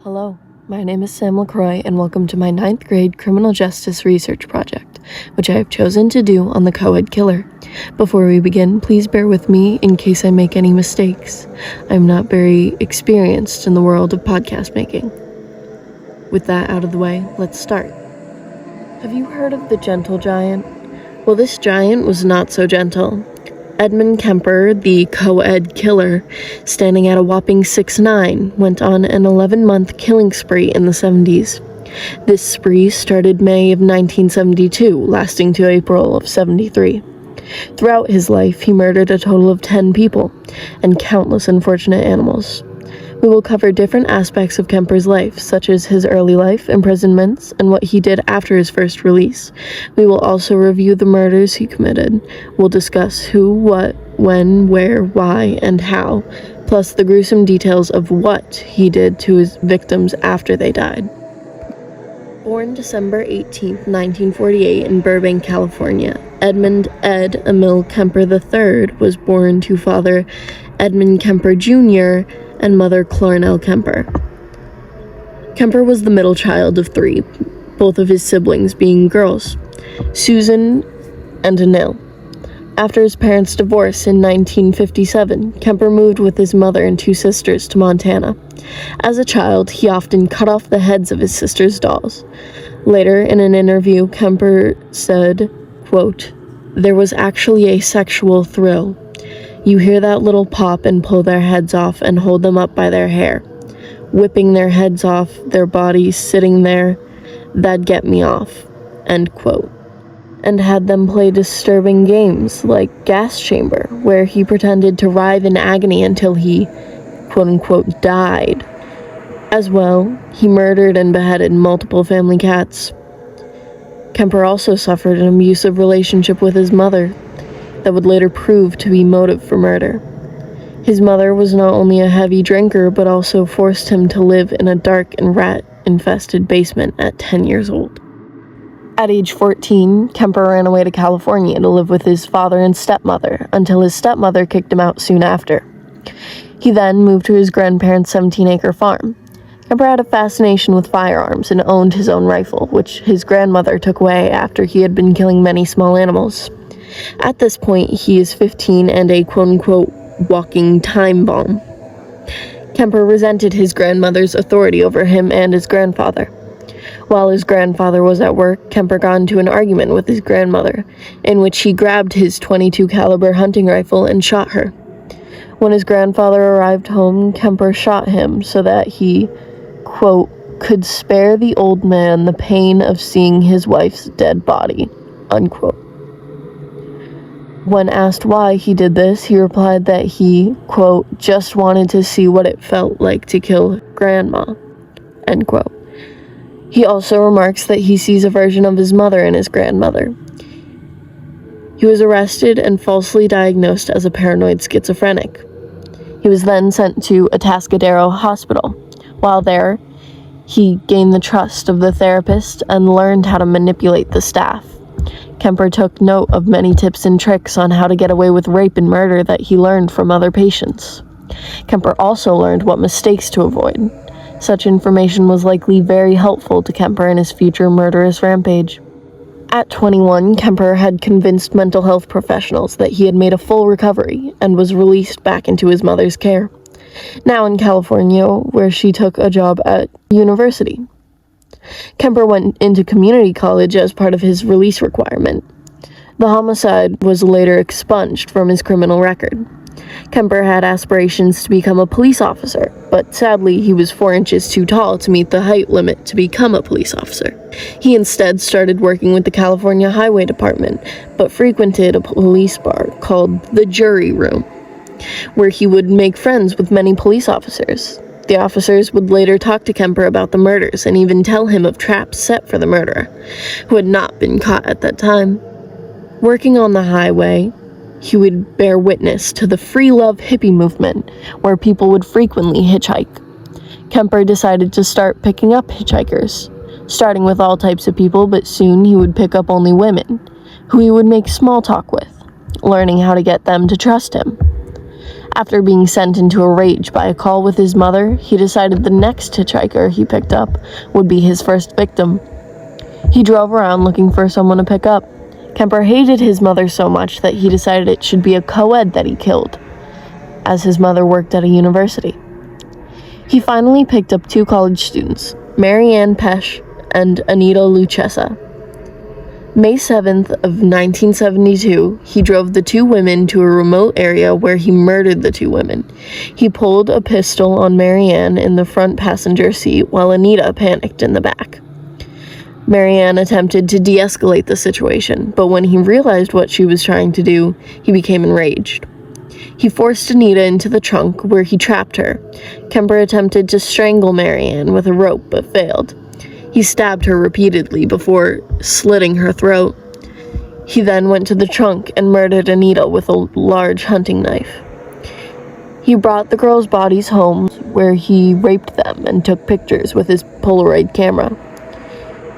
Hello, my name is Sam LaCroix, and welcome to my 9th grade criminal justice research project, which I have chosen to do on the co-ed killer. Before we begin, please bear with me in case I make any mistakes. I'm not very experienced in the world of podcast making. With that out of the way, let's start. Have you heard of the gentle giant? Well, this giant was not so gentle. Edmund Kemper, the co-ed killer, standing at a whopping 6'9", went on an 11-month killing spree in the 70s. This spree started May of 1972, lasting to April of 73. Throughout his life, he murdered a total of 10 people, and countless unfortunate animals. We will cover different aspects of Kemper's life, such as his early life, imprisonments, and what he did after his first release. We will also review the murders he committed. We'll discuss who, what, when, where, why, and how, plus the gruesome details of what he did to his victims after they died. Born December 18, 1948 in Burbank, California, Edmund Ed Emil Kemper III was born to father Edmund Kemper Jr. and mother Clarnell Kemper. Kemper was the middle child of 3, both of his siblings being girls, Susan and Anil. After his parents' divorce in 1957, Kemper moved with his mother and 2 sisters to Montana. As a child, he often cut off the heads of his sisters' dolls. Later, in an interview, Kemper said, quote, "There was actually a sexual thrill. You hear that little pop and pull their heads off and hold them up by their hair. Whipping their heads off, their bodies sitting there, that'd get me off," end quote. And had them play disturbing games like Gas Chamber, where he pretended to writhe in agony until he, quote-unquote, died. As well, he murdered and beheaded multiple family cats. Kemper also suffered an abusive relationship with his mother that would later prove to be motive for murder. His mother was not only a heavy drinker, but also forced him to live in a dark and rat-infested basement at 10 years old. At age 14, Kemper ran away to California to live with his father and stepmother, until his stepmother kicked him out soon after. He then moved to his grandparents' 17-acre farm. Kemper had a fascination with firearms and owned his own rifle, which his grandmother took away after he had been killing many small animals. At this point, he is 15 and a quote-unquote walking time bomb. Kemper resented his grandmother's authority over him and his grandfather. While his grandfather was at work, Kemper got into an argument with his grandmother, in which he grabbed his .22 caliber hunting rifle and shot her. When his grandfather arrived home, Kemper shot him so that he, quote, could spare the old man the pain of seeing his wife's dead body, unquote. When asked why he did this, he replied that he, quote, just wanted to see what it felt like to kill grandma, end quote. He also remarks that he sees a version of his mother in his grandmother. He was arrested and falsely diagnosed as a paranoid schizophrenic. He was then sent to Atascadero Hospital. While there, he gained the trust of the therapist and learned how to manipulate the staff. Kemper took note of many tips and tricks on how to get away with rape and murder that he learned from other patients. Kemper also learned what mistakes to avoid. Such information was likely very helpful to Kemper in his future murderous rampage. At 21, Kemper had convinced mental health professionals that he had made a full recovery and was released back into his mother's care, now in California, where she took a job at university. Kemper went into community college as part of his release requirement. The homicide was later expunged from his criminal record. Kemper had aspirations to become a police officer, but sadly he was 4 inches too tall to meet the height limit to become a police officer. He instead started working with the California Highway Department, but frequented a police bar called the Jury Room, where he would make friends with many police officers. The officers would later talk to Kemper about the murders and even tell him of traps set for the murderer, who had not been caught at that time. Working on the highway, he would bear witness to the free love hippie movement, where people would frequently hitchhike. Kemper decided to start picking up hitchhikers, starting with all types of people, but soon he would pick up only women, who he would make small talk with, learning how to get them to trust him. After being sent into a rage by a call with his mother, he decided the next hitchhiker he picked up would be his first victim. He drove around looking for someone to pick up. Kemper hated his mother so much that he decided it should be a co-ed that he killed, as his mother worked at a university. He finally picked up 2 college students, Mary Ann Pesch and Anita Lucchesa. May 7th of 1972, he drove the 2 women to a remote area where he murdered the 2 women. He pulled a pistol on Mary Ann in the front passenger seat while Anita panicked in the back. Mary Ann attempted to de-escalate the situation, but when he realized what she was trying to do, he became enraged. He forced Anita into the trunk, where he trapped her. Kemper attempted to strangle Mary Ann with a rope, but failed. He stabbed her repeatedly before slitting her throat. He then went to the trunk and murdered Anita with a large hunting knife. He brought the girls' bodies home, where he raped them and took pictures with his Polaroid camera.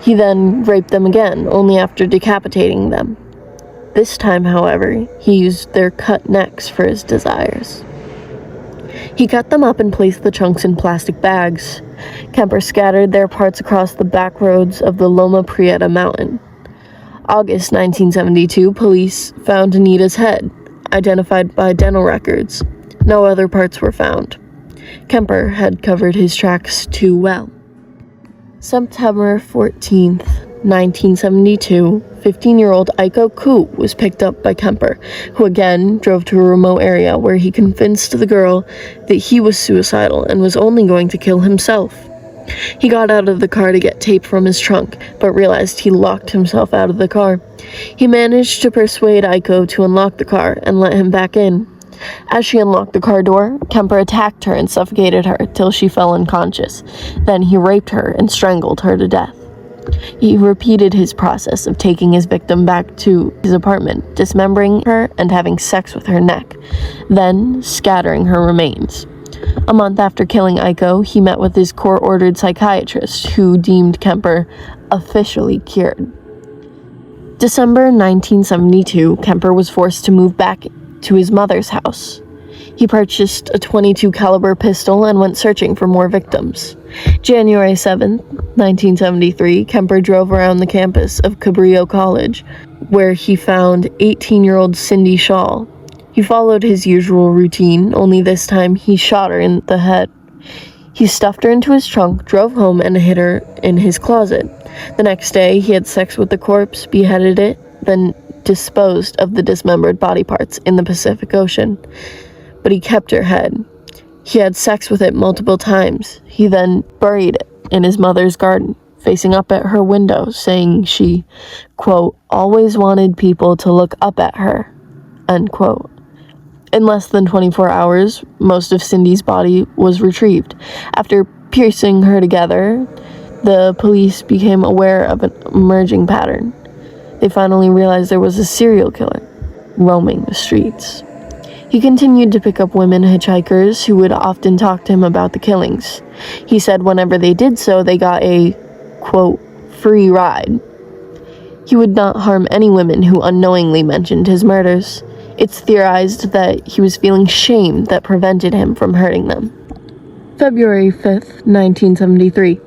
He then raped them again, only after decapitating them. This time, however, he used their cut necks for his desires. He cut them up and placed the chunks in plastic bags. Kemper scattered their parts across the back roads of the Loma Prieta mountain. August 1972, police found Anita's head, identified by dental records. No other parts were found. Kemper had covered his tracks too well. September 14th, 1972, 15-year-old Aiko Koo was picked up by Kemper, who again drove to a remote area where he convinced the girl that he was suicidal and was only going to kill himself. He got out of the car to get tape from his trunk, but realized he locked himself out of the car. He managed to persuade Aiko to unlock the car and let him back in. As she unlocked the car door, Kemper attacked her and suffocated her till she fell unconscious. Then he raped her and strangled her to death. He repeated his process of taking his victim back to his apartment, dismembering her and having sex with her neck, then scattering her remains. A month after killing Aiko, he met with his court-ordered psychiatrist, who deemed Kemper officially cured. December 1972, Kemper was forced to move back to his mother's house. He purchased a .22 caliber pistol and went searching for more victims. January 7th, 1973, Kemper drove around the campus of Cabrillo College, where he found 18-year-old Cindy Shaw. He followed his usual routine, only this time he shot her in the head. He stuffed her into his trunk, drove home, and hid her in his closet. The next day, he had sex with the corpse, beheaded it, then disposed of the dismembered body parts in the Pacific Ocean. But he kept her head. He had sex with it multiple times. He then buried it in his mother's garden, facing up at her window, saying she, quote, always wanted people to look up at her, end quote. In less than 24 hours, most of Cindy's body was retrieved. After piecing her together, the police became aware of an emerging pattern. They finally realized there was a serial killer roaming the streets. He continued to pick up women hitchhikers who would often talk to him about the killings. He said whenever they did so, they got a, quote, free ride. He would not harm any women who unknowingly mentioned his murders. It's theorized that he was feeling shame that prevented him from hurting them. February 5th, 1973.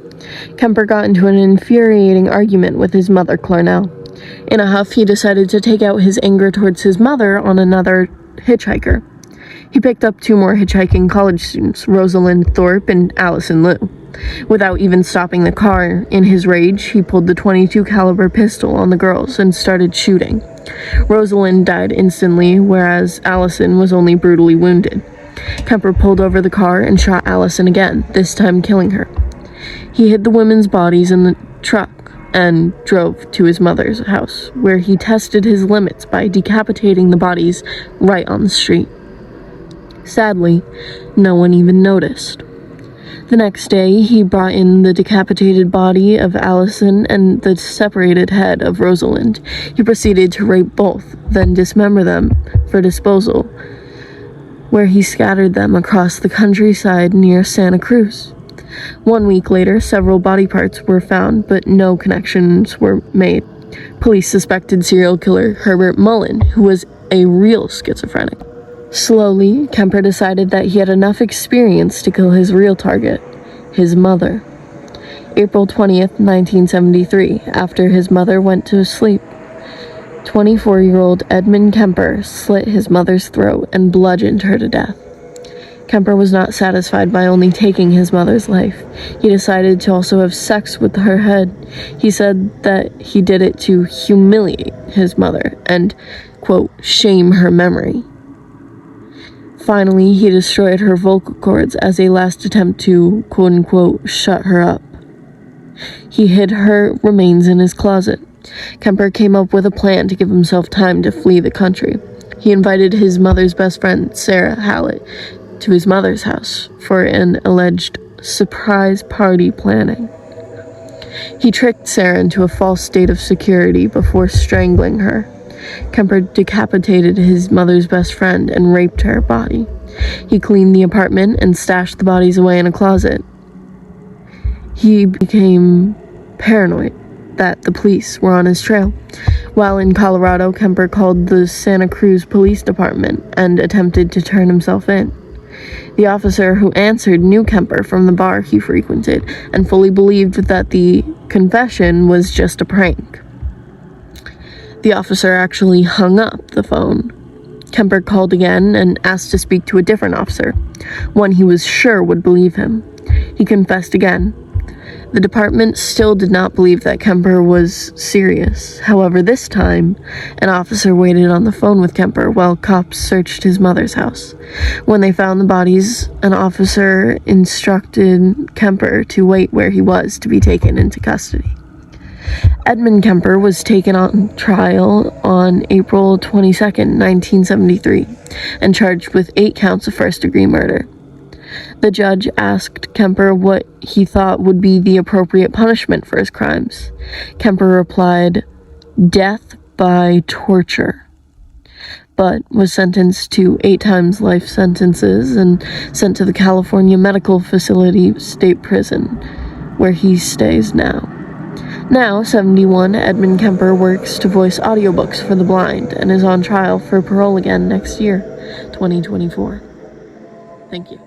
Kemper got into an infuriating argument with his mother, Clarnell. In a huff, he decided to take out his anger towards his mother on another hitchhiker. He picked up 2 more hitchhiking college students, Rosalind Thorpe and Allison Liu. Without even stopping the car, in his rage, he pulled the .22 caliber pistol on the girls and started shooting. Rosalind died instantly, whereas Allison was only brutally wounded. Kemper pulled over the car and shot Allison again, this time killing her. He hid the women's bodies in the truck and drove to his mother's house, where he tested his limits by decapitating the bodies right on the street. Sadly, no one even noticed. The next day, he brought in the decapitated body of Allison and the separated head of Rosalind. He proceeded to rape both, then dismember them for disposal, where he scattered them across the countryside near Santa Cruz. 1 week later, several body parts were found, but no connections were made. Police suspected serial killer Herbert Mullen, who was a real schizophrenic. Slowly, Kemper decided that he had enough experience to kill his real target, his mother. April 20th, 1973, after his mother went to sleep, 24-year-old Edmund Kemper slit his mother's throat and bludgeoned her to death. Kemper was not satisfied by only taking his mother's life. He decided to also have sex with her head. He said that he did it to humiliate his mother and, quote, shame her memory. Finally, he destroyed her vocal cords as a last attempt to, quote-unquote, shut her up. He hid her remains in his closet. Kemper came up with a plan to give himself time to flee the country. He invited his mother's best friend, Sarah Hallett, to his mother's house for an alleged surprise party planning. He tricked Sarah into a false state of security before strangling her. Kemper decapitated his mother's best friend and raped her body. He cleaned the apartment and stashed the bodies away in a closet. He became paranoid that the police were on his trail. While in Colorado, Kemper called the Santa Cruz Police Department and attempted to turn himself in. The officer who answered knew Kemper from the bar he frequented and fully believed that the confession was just a prank. The officer actually hung up the phone. Kemper called again and asked to speak to a different officer, one he was sure would believe him. He confessed again. The department still did not believe that Kemper was serious. However, this time, an officer waited on the phone with Kemper while cops searched his mother's house. When they found the bodies, an officer instructed Kemper to wait where he was to be taken into custody. Edmund Kemper was taken on trial on April 22, 1973, and charged with 8 counts of first-degree murder. The judge asked Kemper what he thought would be the appropriate punishment for his crimes. Kemper replied, "Death by torture," but was sentenced to 8 times life sentences and sent to the California Medical Facility State Prison, where he stays now. Now, 71, Edmund Kemper works to voice audiobooks for the blind and is on trial for parole again next year, 2024. Thank you.